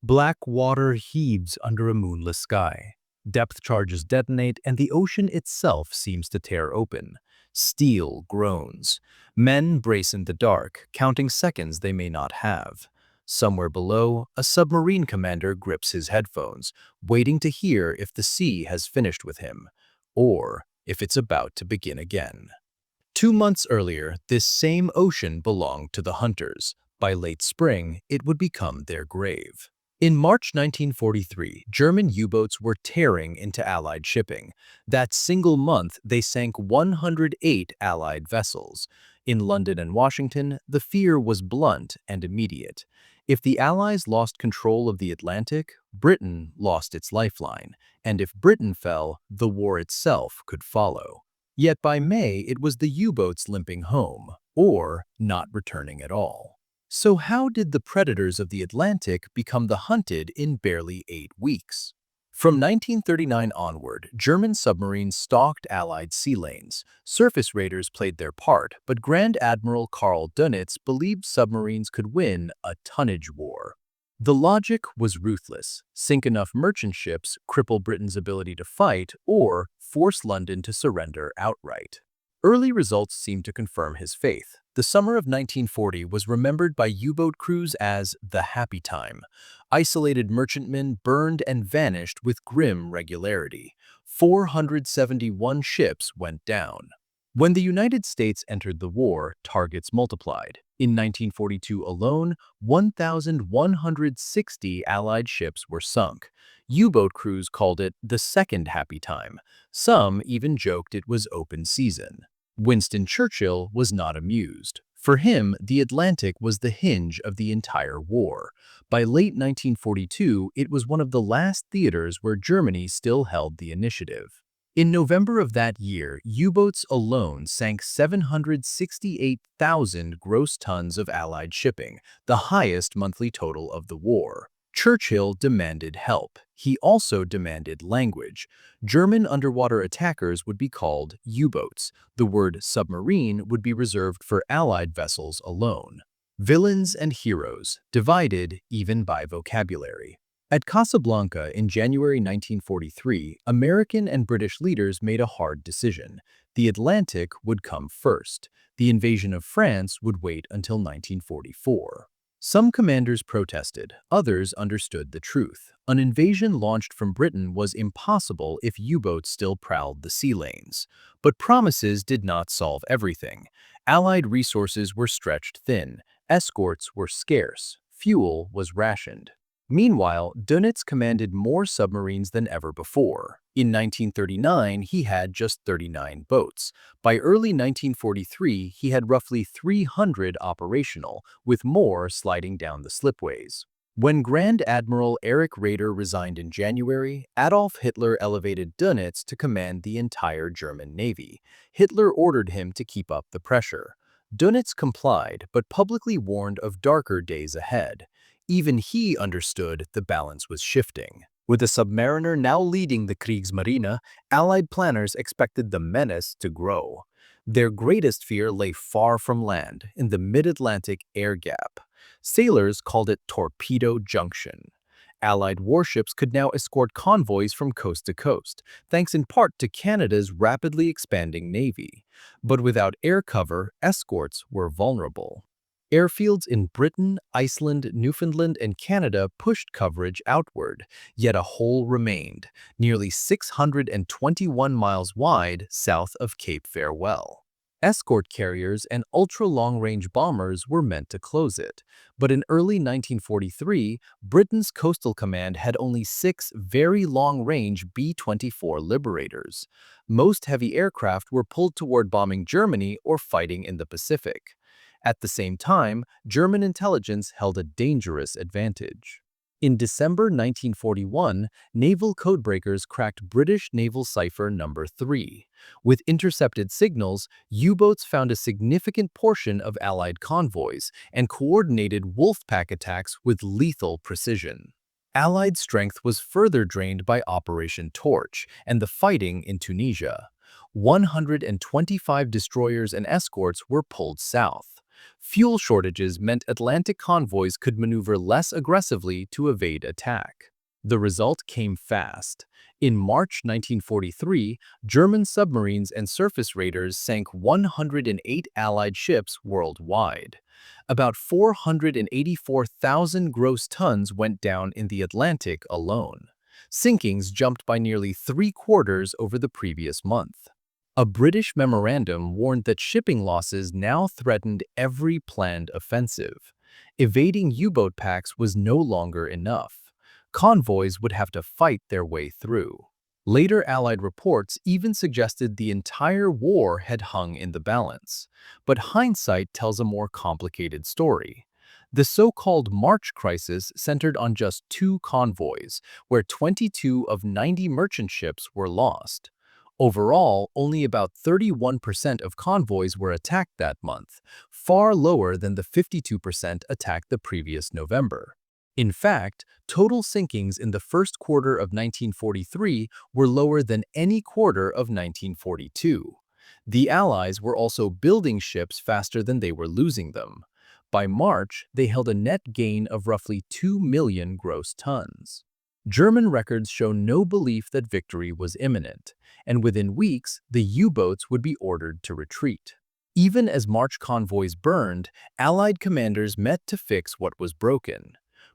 Black water heaves under a moonless sky. Depth charges detonate, and the ocean itself seems to tear open. Steel groans. Men brace in the dark, counting seconds they may not have. Somewhere below, a submarine commander grips his headphones, waiting to hear if the sea has finished with him, or if it's about to begin again. 2 months earlier, this same ocean belonged to the hunters. By late spring, it would become their grave. In March 1943, German U-boats were tearing into Allied shipping. That single month, they sank 108 Allied vessels. In London and Washington, the fear was blunt and immediate. If the Allies lost control of the Atlantic, Britain lost its lifeline, and if Britain fell, the war itself could follow. Yet by May, it was the U-boats limping home, or not returning at all. So how did the predators of the Atlantic become the hunted in barely 8 weeks? From 1939 onward, German submarines stalked Allied sea lanes. Surface raiders played their part, but Grand Admiral Karl Dönitz believed submarines could win a tonnage war. The logic was ruthless: sink enough merchant ships, cripple Britain's ability to fight, or force London to surrender outright. Early results seemed to confirm his faith. The summer of 1940 was remembered by U-boat crews as the happy time. Isolated merchantmen burned and vanished with grim regularity. 471 ships went down. When the United States entered the war, targets multiplied. In 1942 alone, 1,160 Allied ships were sunk. U-boat crews called it the second happy time. Some even joked it was open season. Winston Churchill was not amused. For him, the Atlantic was the hinge of the entire war. By late 1942, it was one of the last theaters where Germany still held the initiative. In November of that year, U-boats alone sank 768,000 gross tons of Allied shipping, the highest monthly total of the war. Churchill demanded help. He also demanded language. German underwater attackers would be called U-boats. The word submarine would be reserved for Allied vessels alone. Villains and heroes, divided even by vocabulary. At Casablanca in January 1943, American and British leaders made a hard decision. The Atlantic would come first. The invasion of France would wait until 1944. Some commanders protested, others understood the truth. An invasion launched from Britain was impossible if U-boats still prowled the sea lanes. But promises did not solve everything. Allied resources were stretched thin, escorts were scarce, fuel was rationed. Meanwhile, Dönitz commanded more submarines than ever before. In 1939, he had just 39 boats. By early 1943, he had roughly 300 operational, with more sliding down the slipways. When Grand Admiral Erich Raeder resigned in January, Adolf Hitler elevated Dönitz to command the entire German Navy. Hitler ordered him to keep up the pressure. Dönitz complied, but publicly warned of darker days ahead. Even he understood the balance was shifting. With a submariner now leading the Kriegsmarine, Allied planners expected the menace to grow. Their greatest fear lay far from land, in the mid-Atlantic air gap. Sailors called it Torpedo Junction. Allied warships could now escort convoys from coast to coast, thanks in part to Canada's rapidly expanding navy. But without air cover, escorts were vulnerable. Airfields in Britain, Iceland, Newfoundland, and Canada pushed coverage outward, yet a hole remained, nearly 621 miles wide south of Cape Farewell. Escort carriers and ultra-long-range bombers were meant to close it, but in early 1943, Britain's Coastal Command had only 6 very long-range B-24 Liberators. Most heavy aircraft were pulled toward bombing Germany or fighting in the Pacific. At the same time, German intelligence held a dangerous advantage. In December 1941, naval codebreakers cracked British naval cipher number 3. With intercepted signals, U-boats found a significant portion of Allied convoys and coordinated Wolfpack attacks with lethal precision. Allied strength was further drained by Operation Torch and the fighting in Tunisia. 125 destroyers and escorts were pulled south. Fuel shortages meant Atlantic convoys could maneuver less aggressively to evade attack. The result came fast. In March 1943, German submarines and surface raiders sank 108 Allied ships worldwide. About 484,000 gross tons went down in the Atlantic alone. Sinkings jumped by nearly three-quarters over the previous month. A British memorandum warned that shipping losses now threatened every planned offensive. Evading U-boat packs was no longer enough. Convoys would have to fight their way through. Later Allied reports even suggested the entire war had hung in the balance. But hindsight tells a more complicated story. The so-called March crisis centered on just two convoys, where 22 of 90 merchant ships were lost. Overall, only about 31% of convoys were attacked that month, far lower than the 52% attacked the previous November. In fact, total sinkings in the first quarter of 1943 were lower than any quarter of 1942. The Allies were also building ships faster than they were losing them. By March, they held a net gain of roughly 2 million gross tons. German records show no belief that victory was imminent, and within weeks, the U-boats would be ordered to retreat. Even as March convoys burned, Allied commanders met to fix what was broken.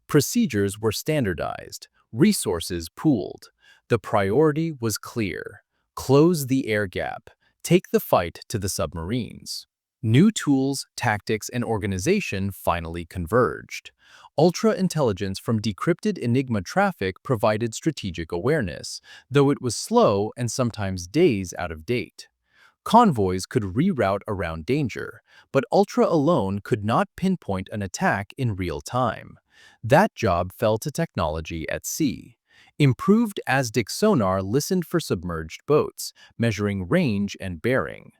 Procedures were standardized, resources pooled. The priority was clear: close the air gap, take the fight to the submarines. New tools, tactics, and organization finally converged. Ultra-intelligence from decrypted Enigma traffic provided strategic awareness, though it was slow and sometimes days out of date. Convoys could reroute around danger, but Ultra alone could not pinpoint an attack in real time. That job fell to technology at sea. Improved ASDIC sonar listened for submerged boats, measuring range and bearing.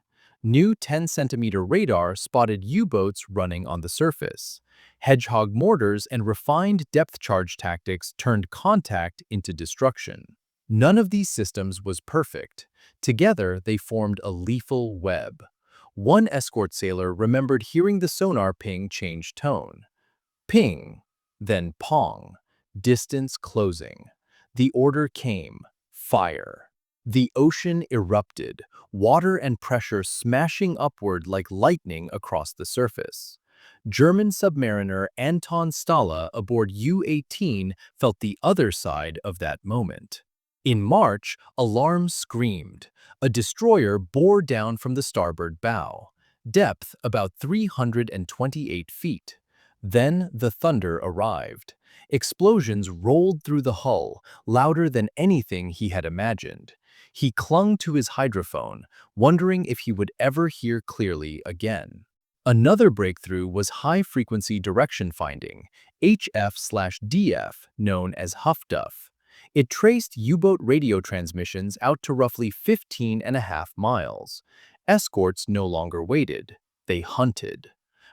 New 10-centimeter radar spotted U-boats running on the surface. Hedgehog mortars and refined depth charge tactics turned contact into destruction. None of these systems was perfect. Together, they formed a lethal web. One escort sailor remembered hearing the sonar ping change tone. Ping, then pong, distance closing. The order came: fire. The ocean erupted, water and pressure smashing upward like lightning across the surface. German submariner Anton Stala aboard U-18 felt the other side of that moment. In March, alarms screamed. A destroyer bore down from the starboard bow. Depth about 328 feet. Then the thunder arrived. Explosions rolled through the hull, louder than anything he had imagined. He clung to his hydrophone, wondering if he would ever hear clearly again. Another breakthrough was high-frequency direction finding, HF/DF, known as HFDUF. It traced U-boat radio transmissions out to roughly 15.5 miles. Escorts no longer waited. They hunted.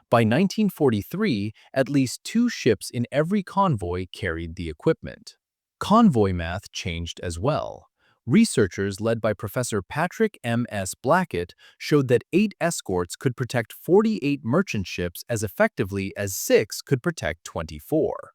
By 1943, at least 2 ships in every convoy carried the equipment. Convoy math changed as well. Researchers led by Professor Patrick M.S. Blackett showed that 8 escorts could protect 48 merchant ships as effectively as 6 could protect 24.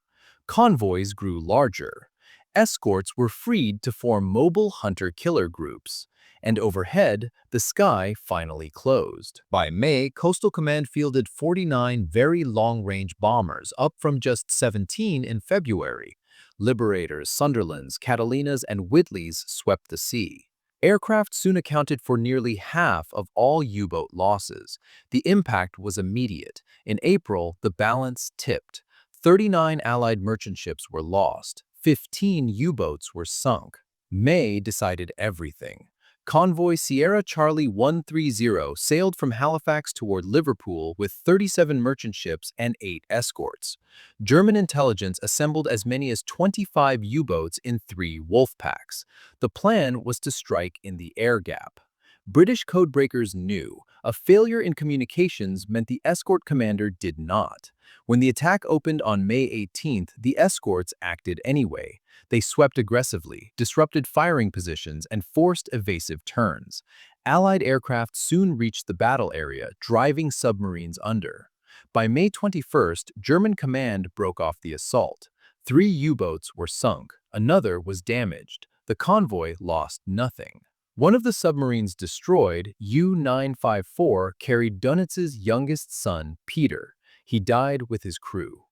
Convoys grew larger. Escorts were freed to form mobile hunter-killer groups. And overhead, the sky finally closed. By May, Coastal Command fielded 49 very long-range bombers, up from just 17 in February. Liberators, Sunderlands, Catalinas, and Whitleys swept the sea. Aircraft soon accounted for nearly half of all U-boat losses. The impact was immediate. In April, the balance tipped. 39 Allied merchant ships were lost. 15 U-boats were sunk. May decided everything. Convoy Sierra Charlie 130 sailed from Halifax toward Liverpool with 37 merchant ships and 8 escorts. German intelligence assembled as many as 25 U-boats in 3 wolf packs. The plan was to strike in the air gap. British codebreakers knew a failure in communications meant the escort commander did not. When the attack opened on May 18th, the escorts acted anyway. They swept aggressively, disrupted firing positions, and forced evasive turns. Allied aircraft soon reached the battle area, driving submarines under. By May 21st, German command broke off the assault. 3 U-boats were sunk, another was damaged. The convoy lost nothing. One of the submarines destroyed, U-954, carried Dönitz's youngest son, Peter. He died with his crew.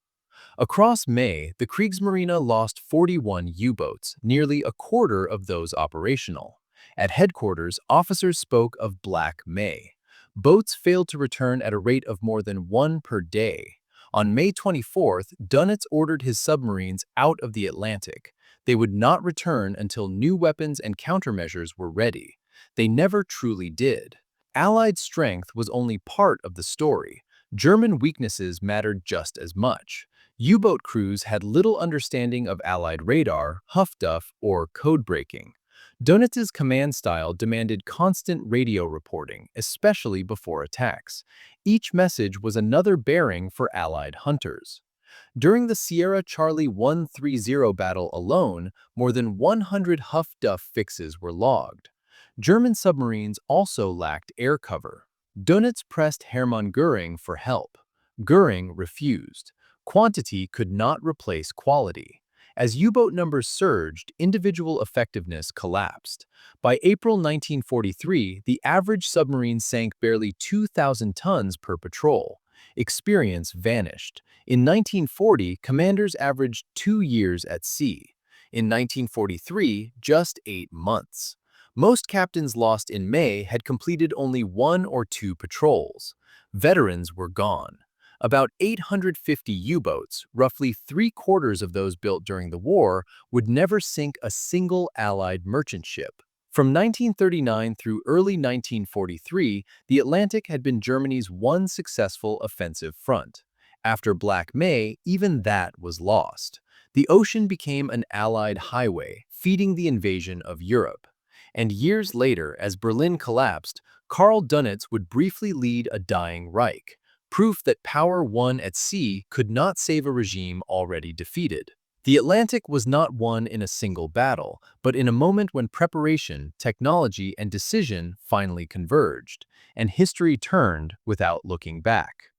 Across May, the Kriegsmarine lost 41 U-boats, nearly a quarter of those operational. At headquarters, officers spoke of Black May. Boats failed to return at a rate of more than 1 per day. On May 24th, Dönitz ordered his submarines out of the Atlantic. They would not return until new weapons and countermeasures were ready. They never truly did. Allied strength was only part of the story. German weaknesses mattered just as much. U-boat crews had little understanding of Allied radar, huff-duff, or code-breaking. Dönitz's command style demanded constant radio reporting, especially before attacks. Each message was another bearing for Allied hunters. During the Sierra Charlie 130 battle alone, more than 100 huff-duff fixes were logged. German submarines also lacked air cover. Dönitz pressed Hermann Göring for help. Göring refused. Quantity could not replace quality. As U-boat numbers surged, individual effectiveness collapsed. By April 1943, the average submarine sank barely 2,000 tons per patrol. Experience vanished. In 1940, commanders averaged 2 years at sea. In 1943, just 8 months. Most captains lost in May had completed only 1 or 2 patrols. Veterans were gone. About 850 U-boats, roughly 3/4 of those built during the war, would never sink a single Allied merchant ship. From 1939 through early 1943, the Atlantic had been Germany's one successful offensive front. After Black May, even that was lost. The ocean became an Allied highway, feeding the invasion of Europe. And years later, as Berlin collapsed, Karl Dönitz would briefly lead a dying Reich, proof that power won at sea could not save a regime already defeated. The Atlantic was not won in a single battle, but in a moment when preparation, technology, and decision finally converged, and history turned without looking back.